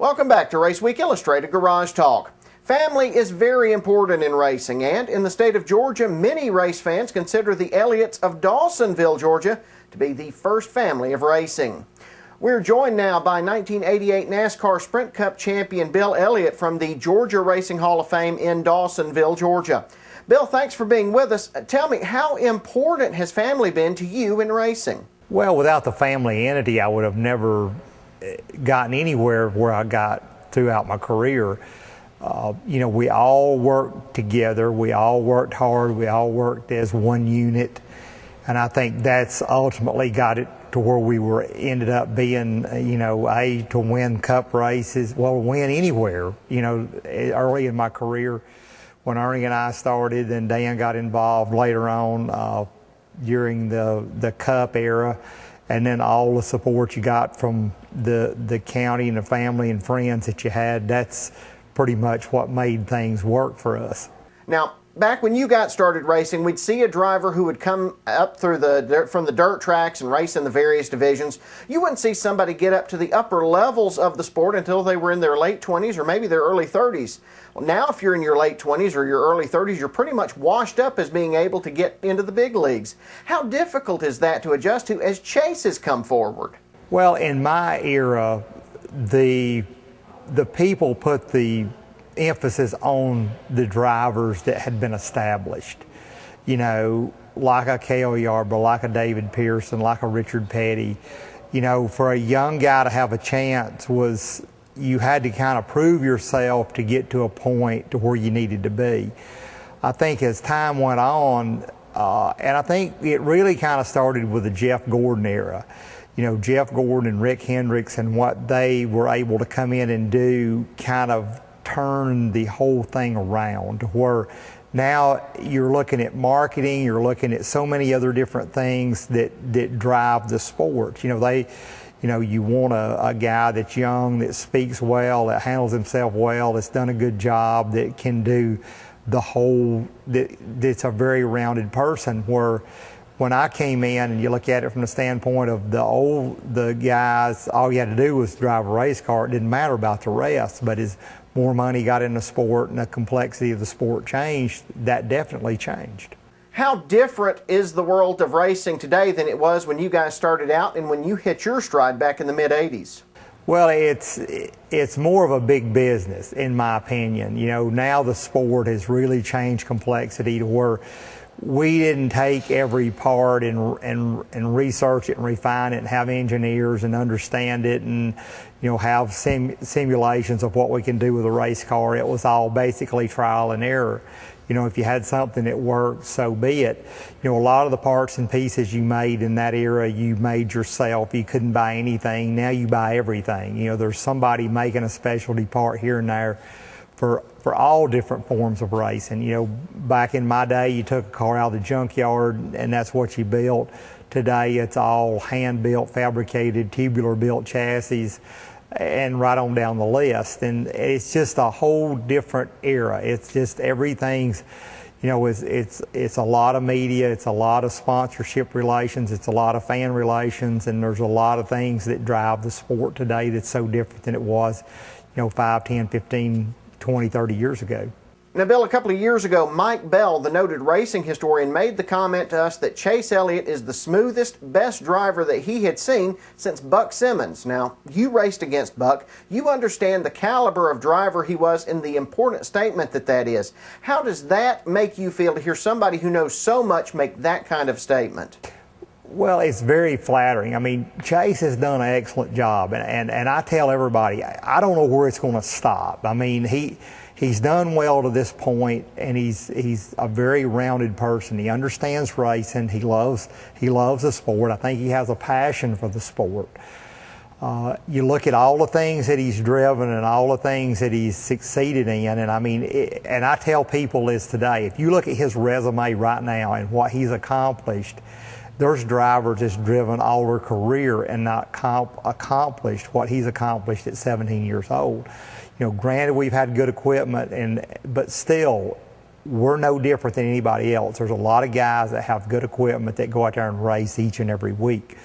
Welcome back to Raceweek Illustrated Garage Talk. Family is very important in racing, and in the state of Georgia, many race fans consider the Elliotts of Dawsonville, Georgia, to be the first family of racing. We're joined now by 1988 NASCAR Sprint Cup champion Bill Elliott from the Georgia Racing Hall of Fame in Dawsonville, Georgia. Bill, thanks for being with us. Tell me, how important has family been to you in racing? Well, without the family entity, I would have never gotten anywhere where I got throughout my career. We all worked together, we all worked hard, we all worked as one unit, and I think that's ultimately got it to where we ended up being, to win cup races, win anywhere, early in my career. When Ernie and I started, then Dan got involved later on during the cup era, and then all the support you got from the county and the family and friends that you had, that's pretty much what made things work for us. Now, back when you got started racing, we'd see a driver who would come up through from the dirt tracks and race in the various divisions. You wouldn't see somebody get up to the upper levels of the sport until they were in their late 20s or maybe their early 30s. Well, now if you're in your late 20s or your early 30s, you're pretty much washed up as being able to get into the big leagues. How difficult is that to adjust to as Chase has come forward? Well, in my era, the people put the emphasis on the drivers that had been established, like a Cale Yarborough, like a David Pearson, like a Richard Petty. For a young guy to have a chance you had to kind of prove yourself to get to a point to where you needed to be. I think as time went on, and I think it really kind of started with the Jeff Gordon era. Jeff Gordon and Rick Hendricks and what they were able to come in and do kind of turn the whole thing around to where now you're looking at marketing, you're looking at so many other different things that drive the sport. You want a guy that's young, that speaks well, that handles himself well, that's done a good job, that can do the whole, that's a very rounded person. Where when I came in and you look at it from the standpoint of the guys, all you had to do was drive a race car. It didn't matter about the rest, but as more money got in the sport and the complexity of the sport changed, that definitely changed. How different is the world of racing today than it was when you guys started out and when you hit your stride back in the mid-'80s? Well, it's more of a big business, in my opinion. Now the sport has really changed complexity to where we didn't take every part and research it and refine it and have engineers and understand it and have simulations of what we can do with a race car. It was all basically trial and error. If you had something that worked, so be it. A lot of the parts and pieces you made in that era, you made yourself. You couldn't buy anything. Now you buy everything. There's somebody making a specialty part here and there for all different forms of racing. Back in my day, you took a car out of the junkyard and that's what you built. Today, it's all hand-built, fabricated, tubular-built chassis, and right on down the list. And it's just a whole different era. It's just everything's, it's a lot of media, it's a lot of sponsorship relations, it's a lot of fan relations, and there's a lot of things that drive the sport today that's so different than it was, 5, 10, 15, 20, 30 years ago. Now, Bill, a couple of years ago, Mike Bell, the noted racing historian, made the comment to us that Chase Elliott is the smoothest, best driver that he had seen since Buck Simmons. Now, you raced against Buck. You understand the caliber of driver he was and the important statement that is. How does that make you feel to hear somebody who knows so much make that kind of statement? Well, it's very flattering. I mean, Chase has done an excellent job, and I tell everybody, I don't know where it's going to stop. I mean, he's done well to this point, and he's a very rounded person. He understands racing. He loves the sport. I think he has a passion for the sport. You look at all the things that he's driven and all the things that he's succeeded in, and I mean, and I tell people this today, if you look at his resume right now and what he's accomplished, there's drivers that's driven all their career and not accomplished what he's accomplished at 17 years old. Granted, we've had good equipment, but still, we're no different than anybody else. There's a lot of guys that have good equipment that go out there and race each and every week.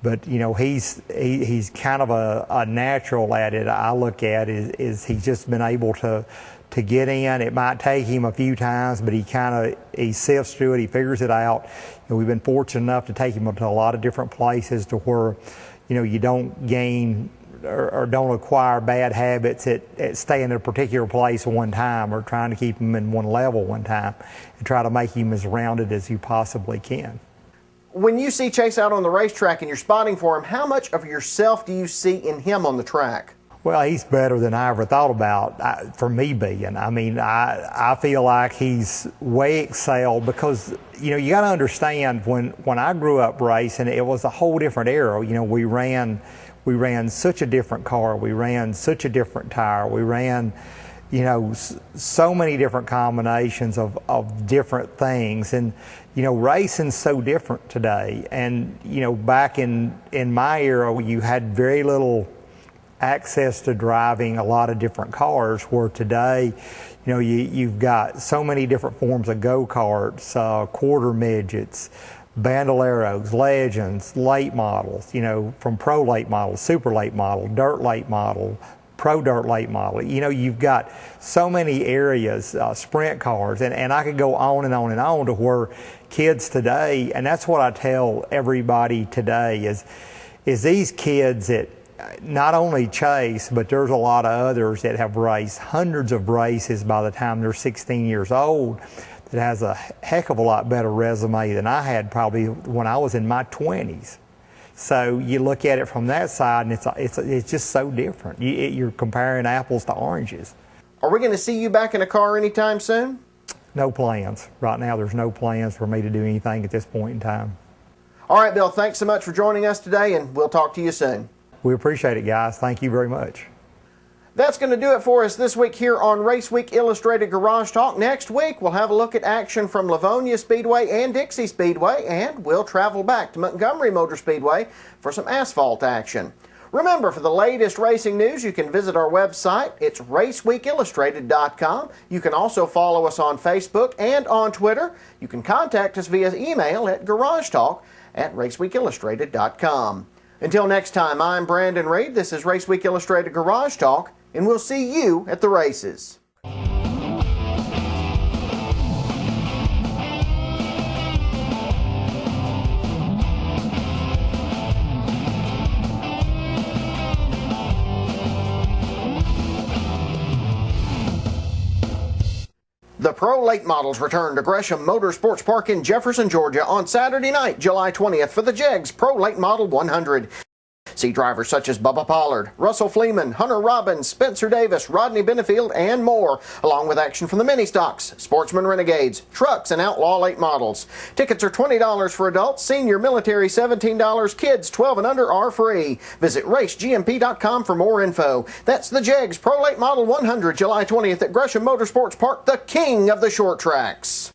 But he's kind of a natural at it. I look at it is he's just been able to get in. It might take him a few times, but he sifts through it. He figures it out. We've been fortunate enough to take him to a lot of different places to where you don't gain or don't acquire bad habits at staying in a particular place one time, or trying to keep him in one level one time, and try to make him as rounded as you possibly can. When you see Chase out on the racetrack and you're spotting for him, how much of yourself do you see in him on the track? Well, he's better than I ever thought about for me being. I mean, I feel like he's way excelled because, you got to understand when I grew up racing, it was a whole different era. We ran such a different car. We ran such a different tire. We ran, so many different combinations of different things. And, racing's so different today. And, back in my era, you had very little access to driving a lot of different cars, where today, you've got so many different forms of go-karts, quarter midgets, bandoleros, legends, late models, from pro late model, super late model, dirt late model, pro dirt late model. You've got so many areas, sprint cars, and I could go on and on and on, to where kids today, and that's what I tell everybody today, is these kids that not only Chase, but there's a lot of others that have raced hundreds of races by the time they're 16 years old, that has a heck of a lot better resume than I had probably when I was in my 20s. So you look at it from that side, and it's just so different. You're comparing apples to oranges. Are we going to see you back in a car anytime soon? No plans. Right now, there's no plans for me to do anything at this point in time. All right, Bill, thanks so much for joining us today, and we'll talk to you soon. We appreciate it, guys. Thank you very much. That's going to do it for us this week here on Raceweek Illustrated Garage Talk. Next week, we'll have a look at action from Livonia Speedway and Dixie Speedway, and we'll travel back to Montgomery Motor Speedway for some asphalt action. Remember, for the latest racing news, you can visit our website. It's raceweekillustrated.com. You can also follow us on Facebook and on Twitter. You can contact us via email at garagetalk@raceweekillustrated.com. Until next time, I'm Brandon Reed. This is Raceweek Illustrated Garage Talk, and we'll see you at the races. The Pro Late Models return to Gresham Motorsports Park in Jefferson, Georgia on Saturday night, July 20th for the JEGS Pro Late Model 100. See drivers such as Bubba Pollard, Russell Fleeman, Hunter Robbins, Spencer Davis, Rodney Benefield, and more, along with action from the mini stocks, Sportsman Renegades, trucks, and Outlaw Late Models. Tickets are $20 for adults, senior military $17, kids 12 and under are free. Visit racegmp.com for more info. That's the JEGS Pro Late Model 100, July 20th at Gresham Motorsports Park, the king of the short tracks.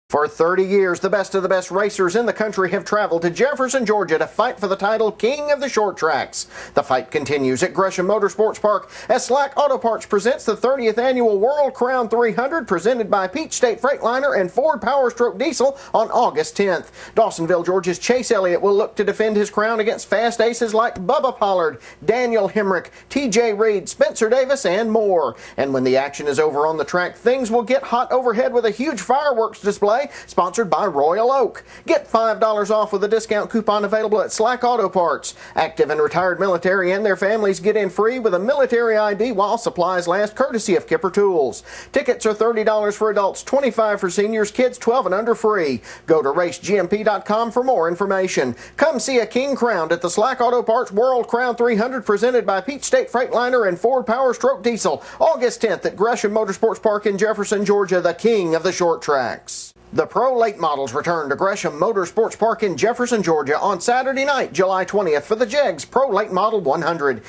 For 30 years, the best of the best racers in the country have traveled to Jefferson, Georgia to fight for the title King of the Short Tracks. The fight continues at Gresham Motorsports Park as Slack Auto Parts presents the 30th Annual World Crown 300 presented by Peach State Freightliner and Ford Powerstroke Diesel on August 10th. Dawsonville, Georgia's Chase Elliott will look to defend his crown against fast aces like Bubba Pollard, Daniel Hemrick, TJ Reed, Spencer Davis, and more. And when the action is over on the track, things will get hot overhead with a huge fireworks display sponsored by Royal Oak. Get $5 off with a discount coupon available at Slack Auto Parts. Active and retired military and their families get in free with a military ID while supplies last, courtesy of Kipper Tools. Tickets are $30 for adults, $25 for seniors, kids 12 and under free. Go to racegmp.com for more information. Come see a king crowned at the Slack Auto Parts World Crown 300 presented by Peach State Freightliner and Ford Powerstroke Diesel, August 10th at Gresham Motorsports Park in Jefferson, Georgia, the king of the short tracks. The Pro Late Models return to Gresham Motorsports Park in Jefferson, Georgia on Saturday night, July 20th for the JEGS Pro Late Model 100.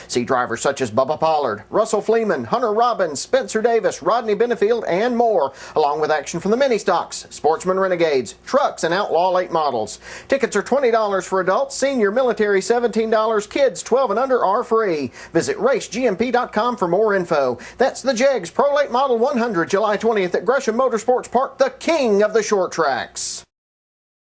See drivers such as Bubba Pollard, Russell Fleeman, Hunter Robbins, Spencer Davis, Rodney Benefield, and more, along with action from the mini stocks, Sportsman Renegades, trucks, and Outlaw Late Models. Tickets are $20 for adults, senior military $17, kids 12 and under are free. Visit racegmp.com for more info. That's the JEGS Pro Late Model 100, July 20th at Gresham Motorsports Park, the king of the short tracks.